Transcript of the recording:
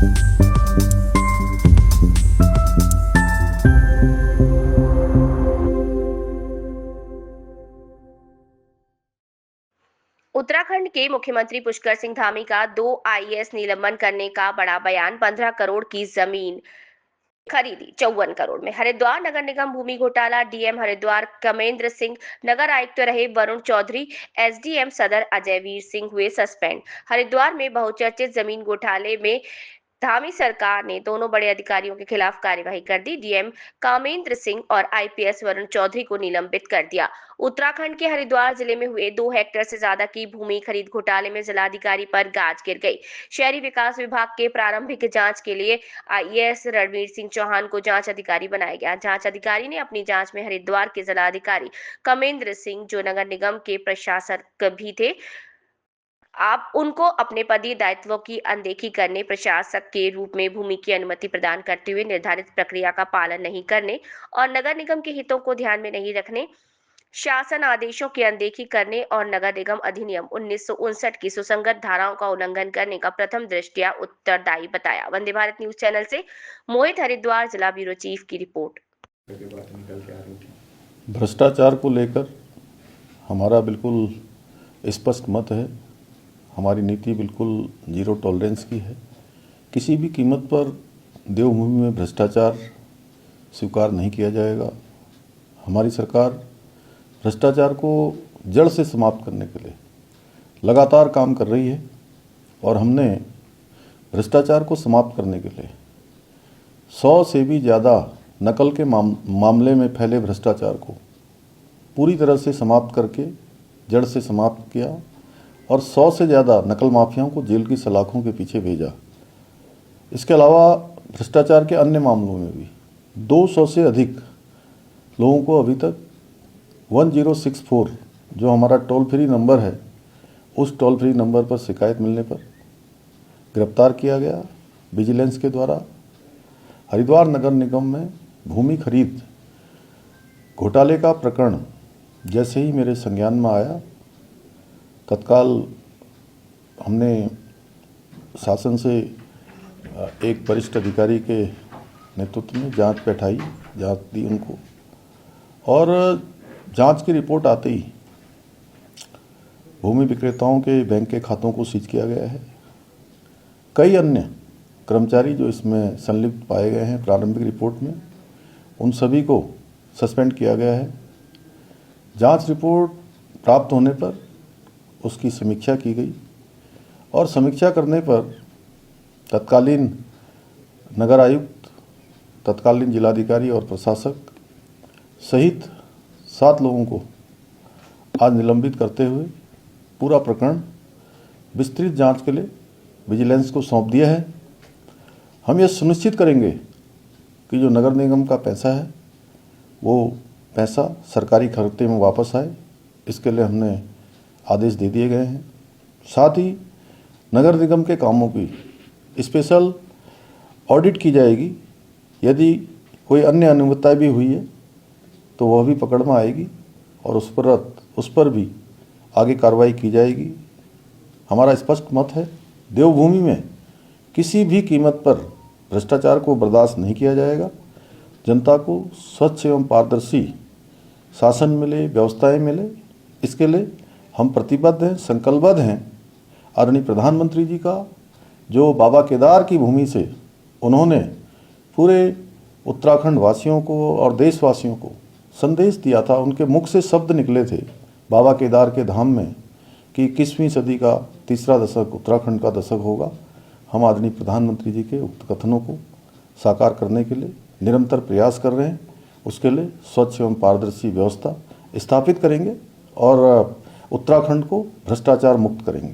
उत्तराखंड के मुख्यमंत्री पुष्कर सिंह धामी का 2 आईएएस निलंबन करने का बड़ा बयान। 15 करोड़ की जमीन खरीदी 54 करोड़ में। हरिद्वार नगर निगम भूमि घोटाला। डीएम हरिद्वार कमेंद्र सिंह, नगर आयुक्त रहे वरुण चौधरी, एसडीएम सदर अजय वीर सिंह हुए सस्पेंड। हरिद्वार में बहुचर्चित जमीन घोटाले में धामी सरकार ने दोनों बड़े अधिकारियों के खिलाफ कार्यवाही कर दी। डीएम कामेंद्र सिंह और आईपीएस वरुण चौधरी को निलंबित कर दिया। उत्तराखंड के हरिद्वार जिले में हुए 2 हेक्टेयर से ज्यादा की भूमि खरीद घोटाले में जिलाधिकारी पर गाज गिर गई। शहरी विकास विभाग के प्रारंभिक जांच के लिए आईएएस रणवीर सिंह चौहान को जांच अधिकारी बनाया गया। जांच अधिकारी ने अपनी जांच में हरिद्वार के जिलाधिकारी कमेंद्र सिंह, जो नगर निगम के प्रशासक भी थे, आप उनको अपने पदीय दायित्वों की अनदेखी करने, प्रशासक के रूप में भूमि की अनुमति प्रदान करते हुए निर्धारित प्रक्रिया का पालन नहीं करने और नगर निगम के हितों को ध्यान में नहीं रखने, शासन आदेशों की अनदेखी करने और नगर निगम अधिनियम 1959 की सुसंगत धाराओं का उल्लंघन करने का प्रथम दृष्टया उत्तरदायी बताया। वंदे भारत न्यूज चैनल से मोहित, हरिद्वार जिला ब्यूरो चीफ की रिपोर्ट। भ्रष्टाचार को लेकर हमारा बिल्कुल स्पष्ट मत है। हमारी नीति बिल्कुल जीरो टॉलरेंस की है। किसी भी कीमत पर देवभूमि में भ्रष्टाचार स्वीकार नहीं किया जाएगा। हमारी सरकार भ्रष्टाचार को जड़ से समाप्त करने के लिए लगातार काम कर रही है और हमने भ्रष्टाचार को समाप्त करने के लिए 100 से भी ज़्यादा नकल के मामले में फैले भ्रष्टाचार को पूरी तरह से समाप्त करके जड़ से समाप्त किया और 100 से ज़्यादा नकल माफियाओं को जेल की सलाखों के पीछे भेजा। इसके अलावा भ्रष्टाचार के अन्य मामलों में भी 200 से अधिक लोगों को अभी तक 1064 जो हमारा टोल फ्री नंबर है, उस टोल फ्री नंबर पर शिकायत मिलने पर गिरफ्तार किया गया विजिलेंस के द्वारा। हरिद्वार नगर निगम में भूमि खरीद घोटाले का प्रकरण जैसे ही मेरे संज्ञान में आया, तत्काल हमने शासन से एक वरिष्ठ अधिकारी के नेतृत्व में जांच बैठाई, जांच दी उनको और जांच की रिपोर्ट आते ही भूमि विक्रेताओं के बैंक के खातों को सीज किया गया है। कई अन्य कर्मचारी जो इसमें संलिप्त पाए गए हैं प्रारंभिक रिपोर्ट में, उन सभी को सस्पेंड किया गया है। जांच रिपोर्ट प्राप्त होने पर उसकी समीक्षा की गई और समीक्षा करने पर तत्कालीन नगर आयुक्त, तत्कालीन जिलाधिकारी और प्रशासक सहित 7 लोगों को आज निलंबित करते हुए पूरा प्रकरण विस्तृत जांच के लिए विजिलेंस को सौंप दिया है। हम यह सुनिश्चित करेंगे कि जो नगर निगम का पैसा है वो पैसा सरकारी खाते में वापस आए। इसके लिए हमने आदेश दे दिए गए हैं। साथ ही नगर निगम के कामों की स्पेशल ऑडिट की जाएगी। यदि कोई अन्य अनियमितता भी हुई है तो वह भी पकड़ में आएगी और उस पर भी आगे कार्रवाई की जाएगी। हमारा स्पष्ट मत है, देवभूमि में किसी भी कीमत पर भ्रष्टाचार को बर्दाश्त नहीं किया जाएगा। जनता को स्वच्छ एवं पारदर्शी शासन मिले, व्यवस्थाएं मिले, इसके लिए हम प्रतिबद्ध हैं, संकल्पबद्ध हैं। आदरणीय प्रधानमंत्री जी का जो बाबा केदार की भूमि से उन्होंने पूरे उत्तराखंड वासियों को और देशवासियों को संदेश दिया था, उनके मुख से शब्द निकले थे बाबा केदार के धाम में कि 21वीं सदी का तीसरा दशक उत्तराखंड का दशक होगा। हम आदरणीय प्रधानमंत्री जी के उक्त कथनों को साकार करने के लिए निरंतर प्रयास कर रहे हैं। उसके लिए स्वच्छ एवं पारदर्शी व्यवस्था स्थापित करेंगे और उत्तराखंड को भ्रष्टाचार मुक्त करेंगे।